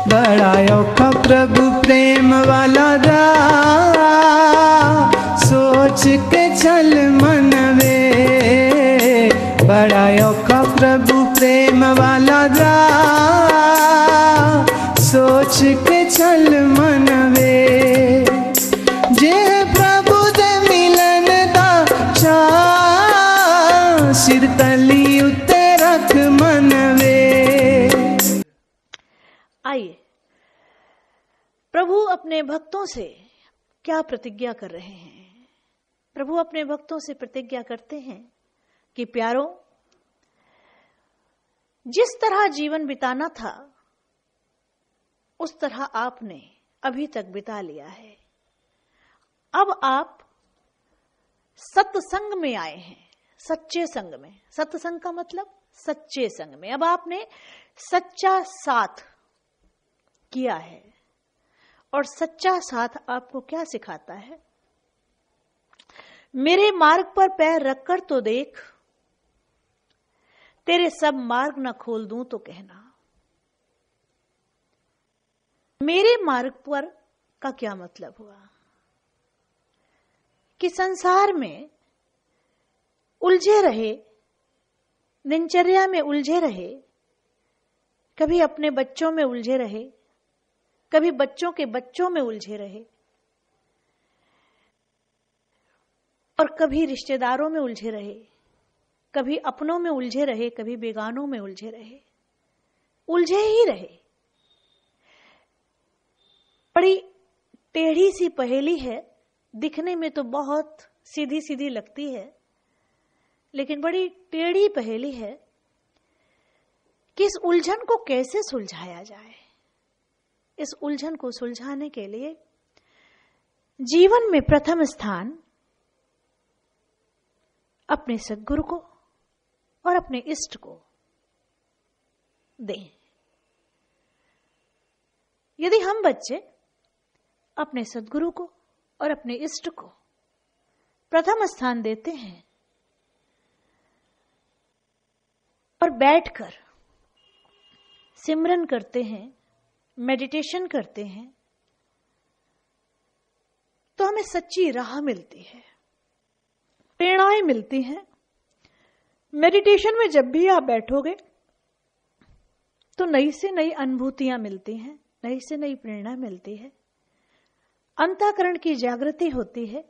बड़ा औखा प्रभु प्रेम वाला राह, सोच के चल मनवे। बड़ा औखा प्रभु प्रेम वाला राह, सोच के चल मनवे। जे प्रभु दे मिलन दा चाह, सिर तली उत्ते रख मनवे। आइए, प्रभु अपने भक्तों से क्या प्रतिज्ञा कर रहे हैं। प्रभु अपने भक्तों से प्रतिज्ञा करते हैं कि प्यारों, जिस तरह जीवन बिताना था उस तरह आपने अभी तक बिता लिया है। अब आप सत्संग में आए हैं, सच्चे संग में। सत्संग का मतलब सच्चे संग में। अब आपने सच्चा साथ किया है। और सच्चा साथ आपको क्या सिखाता है? मेरे मार्ग पर पैर रखकर तो देख, तेरे सब मार्ग न खोल दूं तो कहना। मेरे मार्ग पर का क्या मतलब हुआ? कि संसार में उलझे रहे, दिनचर्या में उलझे रहे, कभी अपने बच्चों में उलझे रहे, कभी बच्चों के बच्चों में उलझे रहे, और कभी रिश्तेदारों में उलझे रहे, कभी अपनों में उलझे रहे, कभी बेगानों में उलझे रहे, उलझे ही रहे। बड़ी टेढ़ी सी पहेली है, दिखने में तो बहुत सीधी सीधी लगती है, लेकिन बड़ी टेढ़ी पहेली है कि इस उलझन को कैसे सुलझाया जाए। इस उलझन को सुलझाने के लिए जीवन में प्रथम स्थान अपने सद्गुरु को और अपने इष्ट को दें। यदि हम बच्चे अपने सद्गुरु को और अपने इष्ट को प्रथम स्थान देते हैं और बैठकर सिमरन करते हैं, मेडिटेशन करते हैं, तो हमें सच्ची राह मिलती है, प्रेरणाएं मिलती हैं। मेडिटेशन में जब भी आप बैठोगे तो नई से नई अनुभूतियां मिलती हैं, नई से नई प्रेरणा मिलती है, अंतःकरण की जागृति होती है,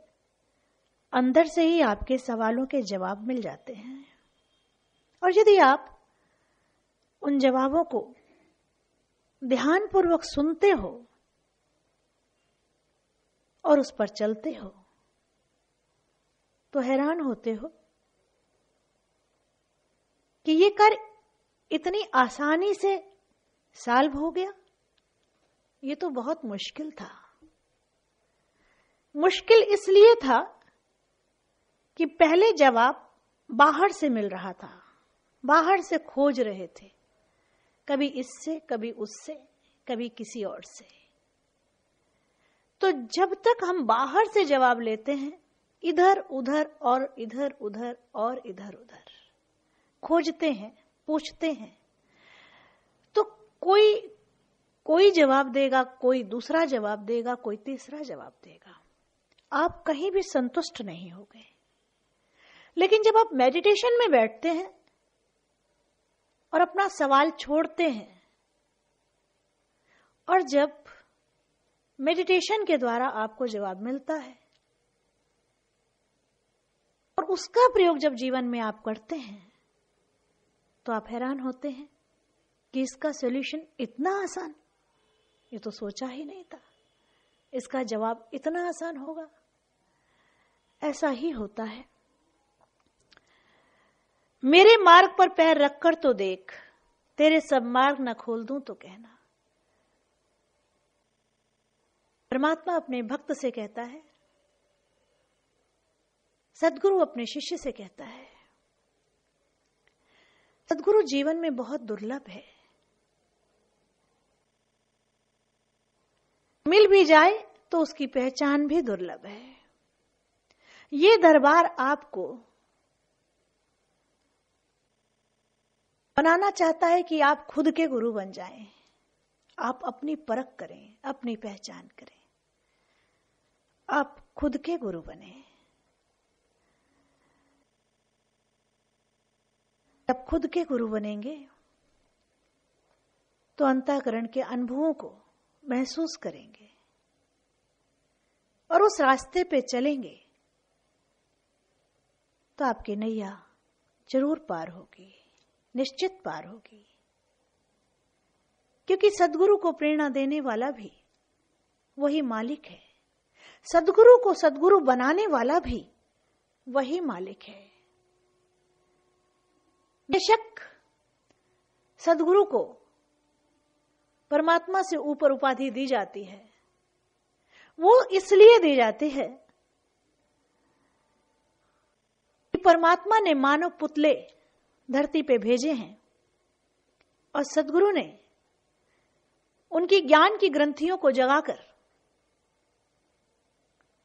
अंदर से ही आपके सवालों के जवाब मिल जाते हैं। और यदि आप उन जवाबों को ध्यानपूर्वक सुनते हो और उस पर चलते हो तो हैरान होते हो कि ये कार्य इतनी आसानी से सॉल्व हो गया। ये तो बहुत मुश्किल था। मुश्किल इसलिए था कि पहले जवाब बाहर से मिल रहा था, बाहर से खोज रहे थे, कभी इससे, कभी उससे, कभी किसी और से। तो जब तक हम बाहर से जवाब लेते हैं, इधर उधर और इधर उधर और इधर उधर खोजते हैं, पूछते हैं, तो कोई जवाब देगा, कोई दूसरा जवाब देगा, कोई तीसरा जवाब देगा। आप कहीं भी संतुष्ट नहीं हो गए। लेकिन जब आप मेडिटेशन में बैठते हैं और अपना सवाल छोड़ते हैं, और जब मेडिटेशन के द्वारा आपको जवाब मिलता है और उसका प्रयोग जब जीवन में आप करते हैं, तो आप हैरान होते हैं कि इसका सॉल्यूशन इतना आसान, ये तो सोचा ही नहीं था, इसका जवाब इतना आसान होगा। ऐसा ही होता है। मेरे मार्ग पर पैर रखकर तो देख, तेरे सब मार्ग न खोल दूं तो कहना। परमात्मा अपने भक्त से कहता है, सद्गुरु अपने शिष्य से कहता है। सद्गुरु जीवन में बहुत दुर्लभ है। मिल भी जाए तो उसकी पहचान भी दुर्लभ है। ये दरबार आपको बनाना चाहता है कि आप खुद के गुरु बन जाएं, आप अपनी परख करें, अपनी पहचान करें, आप खुद के गुरु बने। जब खुद के गुरु बनेंगे तो अंतःकरण के अनुभवों को महसूस करेंगे और उस रास्ते पे चलेंगे तो आपकी नैया जरूर पार होगी, निश्चित पार होगी। क्योंकि सद्गुरु को प्रेरणा देने वाला भी वही मालिक है, सद्गुरु को सद्गुरु बनाने वाला भी वही मालिक है। बेशक सद्गुरु को परमात्मा से ऊपर उपाधि दी जाती है, वो इसलिए दी जाती है कि परमात्मा ने मानव पुतले धरती पे भेजे हैं और सद्गुरु ने उनकी ज्ञान की ग्रंथियों को जगाकर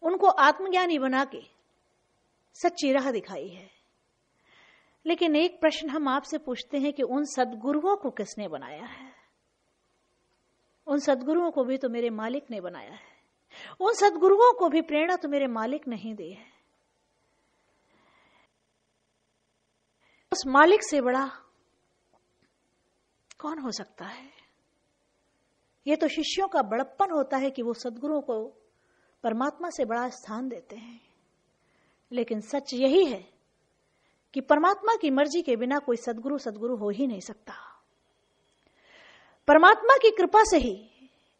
उनको आत्मज्ञानी बना के सच्ची राह दिखाई है। लेकिन एक प्रश्न हम आपसे पूछते हैं कि उन सद्गुरुओं को किसने बनाया है? उन सद्गुरुओं को भी तो मेरे मालिक ने बनाया है, उन सद्गुरुओं को भी प्रेरणा तो मेरे मालिक नहीं दी है। उस मालिक से बड़ा कौन हो सकता है? ये तो शिष्यों का बड़प्पन होता है कि वो सद्गुरुओं को परमात्मा से बड़ा स्थान देते हैं। लेकिन सच यही है कि परमात्मा की मर्जी के बिना कोई सद्गुरु सद्गुरु हो ही नहीं सकता। परमात्मा की कृपा से ही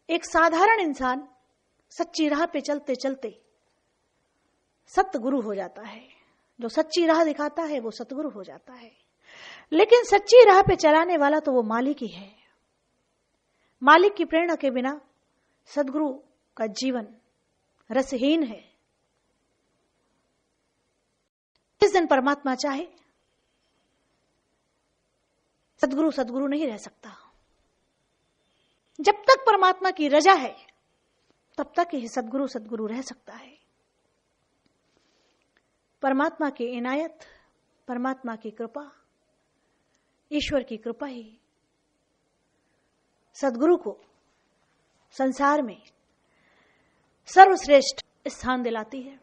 एक साधारण इंसान सच्ची राह पे चलते चलते सतगुरु हो जाता है। जो सच्ची राह दिखाता है वो सतगुरु हो जाता है। लेकिन सच्ची राह पे चलाने वाला तो वो मालिक ही है। मालिक की प्रेरणा के बिना सद्गुरु का जीवन रसहीन है। जिस दिन परमात्मा चाहे सद्गुरु सद्गुरु नहीं रह सकता। जब तक परमात्मा की रजा है तब तक ही सद्गुरु सद्गुरु रह सकता है। परमात्मा की इनायत, परमात्मा की कृपा, ईश्वर की कृपा ही सद्गुरु को संसार में सर्वश्रेष्ठ स्थान दिलाती है।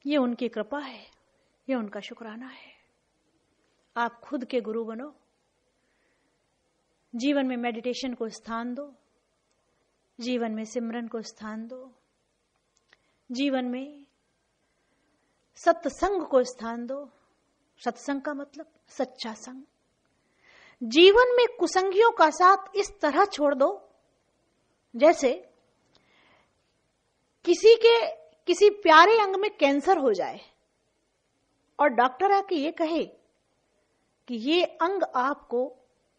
ये उनकी कृपा है, ये उनका शुक्राना है। आप खुद के गुरु बनो, जीवन में मेडिटेशन को स्थान दो, जीवन में सिमरन को स्थान दो, जीवन में सत्संग को स्थान दो। सत्संग का मतलब सच्चा संग। जीवन में कुसंगियों का साथ इस तरह छोड़ दो जैसे किसी प्यारे अंग में कैंसर हो जाए और डॉक्टर आके ये कहे कि ये अंग आपको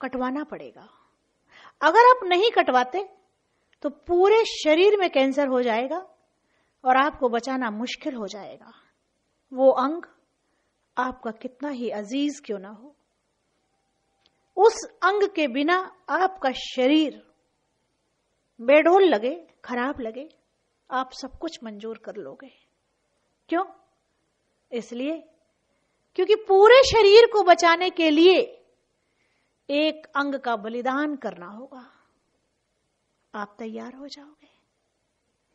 कटवाना पड़ेगा। अगर आप नहीं कटवाते तो पूरे शरीर में कैंसर हो जाएगा और आपको बचाना मुश्किल हो जाएगा। वो अंग आपका कितना ही अजीज क्यों ना हो, उस अंग के बिना आपका शरीर बेडोल लगे, खराब लगे, आप सब कुछ मंजूर कर लोगे। क्यों? इसलिए क्योंकि पूरे शरीर को बचाने के लिए एक अंग का बलिदान करना होगा। आप तैयार हो जाओगे,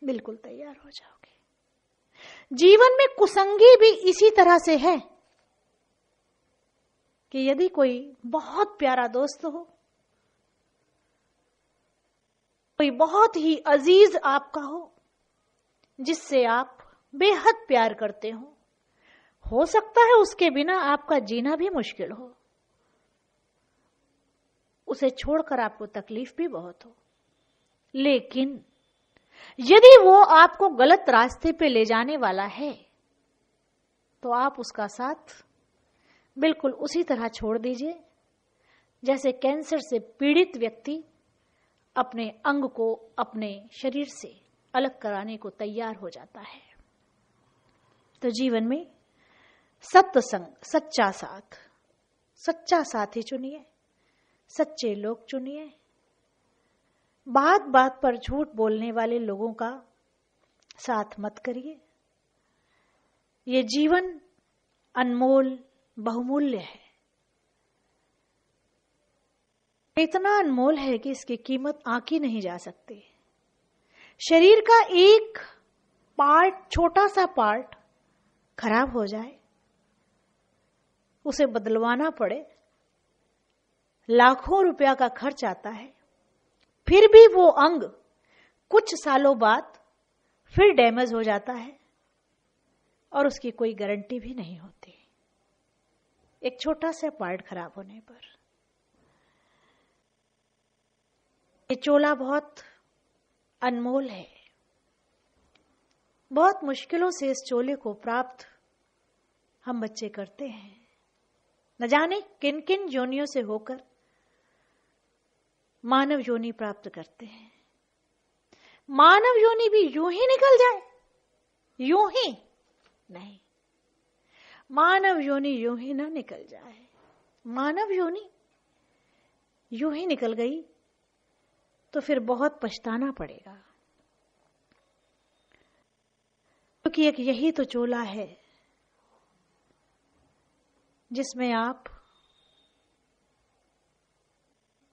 बिल्कुल तैयार हो जाओगे। जीवन में कुसंगी भी इसी तरह से है कि यदि कोई बहुत प्यारा दोस्त हो, कोई बहुत ही अजीज आपका हो, जिससे आप बेहद प्यार करते हो सकता है उसके बिना आपका जीना भी मुश्किल हो, उसे छोड़कर आपको तकलीफ भी बहुत हो। लेकिन यदि वो आपको गलत रास्ते पे ले जाने वाला है तो आप उसका साथ बिल्कुल उसी तरह छोड़ दीजिए जैसे कैंसर से पीड़ित व्यक्ति अपने अंग को अपने शरीर से अलग कराने को तैयार हो जाता है। तो जीवन में सत्संग, सच्चा साथी चुनिए, सच्चे लोग चुनिए। बात बात पर झूठ बोलने वाले लोगों का साथ मत करिए। ये जीवन अनमोल बहुमूल्य है। इतना अनमोल है कि इसकी कीमत आंकी नहीं जा सकती। शरीर का एक पार्ट, छोटा सा पार्ट खराब हो जाए, उसे बदलवाना पड़े, लाखों रुपया का खर्च आता है, फिर भी वो अंग कुछ सालों बाद फिर डैमेज हो जाता है और उसकी कोई गारंटी भी नहीं होती, एक छोटा सा पार्ट खराब होने पर। ये चोला बहुत अनमोल है। बहुत मुश्किलों से इस चोले को प्राप्त हम बच्चे करते हैं। न जाने किन किन योनियों से होकर मानव योनि प्राप्त करते हैं। मानव योनि भी यूं ही निकल जाए, यूं ही नहीं, मानव योनि यूं ही ना निकल जाए। मानव योनि यूं ही निकल गई तो फिर बहुत पछताना पड़ेगा, क्योंकि एक यही तो चोला है जिसमें आप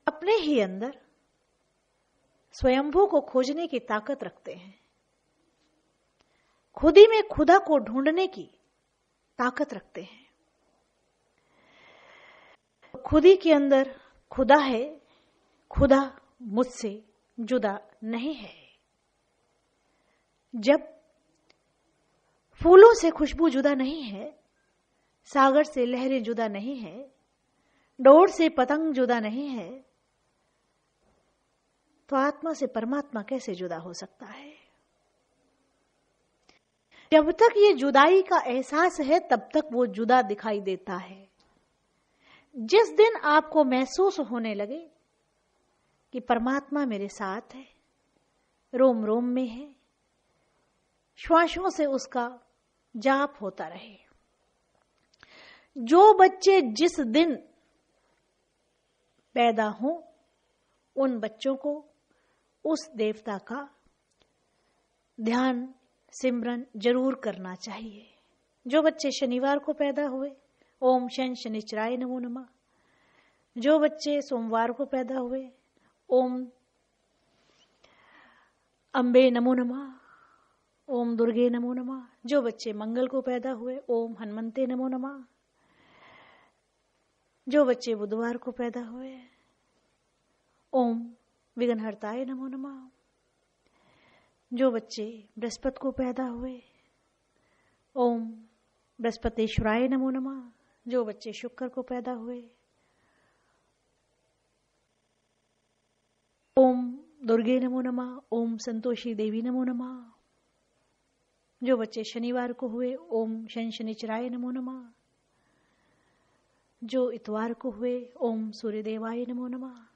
अपने ही अंदर स्वयंभू को खोजने की ताकत रखते हैं, खुद ही में खुदा को ढूंढने की ताकत रखते हैं। खुद ही के अंदर खुदा है, खुदा मुझसे जुदा नहीं है। जब फूलों से खुशबू जुदा नहीं है, सागर से लहरें जुदा नहीं है, डोर से पतंग जुदा नहीं है, तो आत्मा से परमात्मा कैसे जुदा हो सकता है? जब तक ये जुदाई का एहसास है तब तक वो जुदा दिखाई देता है। जिस दिन आपको महसूस होने लगे कि परमात्मा मेरे साथ है, रोम रोम में है, श्वासों से उसका जाप होता रहे। जो बच्चे जिस दिन पैदा हों, उन बच्चों को उस देवता का ध्यान सिमरन जरूर करना चाहिए। जो बच्चे शनिवार को पैदा हुए, ओम शन शनिचराय नमो नमः। जो बच्चे सोमवार को पैदा हुए, ओम अम्बे नमो नमः, ओम दुर्गे नमो नमः। जो बच्चे मंगल को पैदा हुए, ओम हनुमंते नमो नमः। जो बच्चे बुधवार को पैदा हुए, ओम विघ्नहर्ताय नमो नमः। जो बच्चे बृहस्पति को पैदा हुए, ओम बृहस्पतिश्वराय नमो नमः। जो बच्चे शुक्र को पैदा हुए, ओम दुर्गे नमो नमः, ओम संतोषी देवी नमो नमः। जो बच्चे शनिवार को हुए, ओम शन शनिचराय नमो नमः। जो इतवार को हुए, ओम सूर्यदेवाय नमो नमः।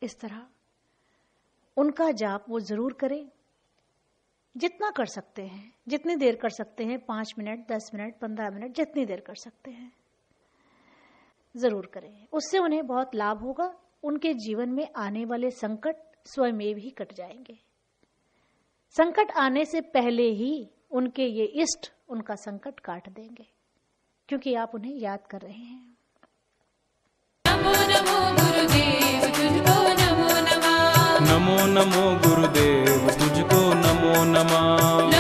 इस तरह उनका जाप वो जरूर करें, जितना कर सकते हैं, जितनी देर कर सकते हैं, 5 मिनट, 10 मिनट, 15 मिनट, जितनी देर कर सकते हैं जरूर करें। उससे उन्हें बहुत लाभ होगा। उनके जीवन में आने वाले संकट स्वयं ही कट जाएंगे। संकट आने से पहले ही उनके ये इष्ट उनका संकट काट देंगे, क्योंकि आप उन्हें याद कर रहे हैं। नमो नमो गुरुदेव तुझको नमो नमः। नमो नमो गुरुदेव तुझको नमो नमः।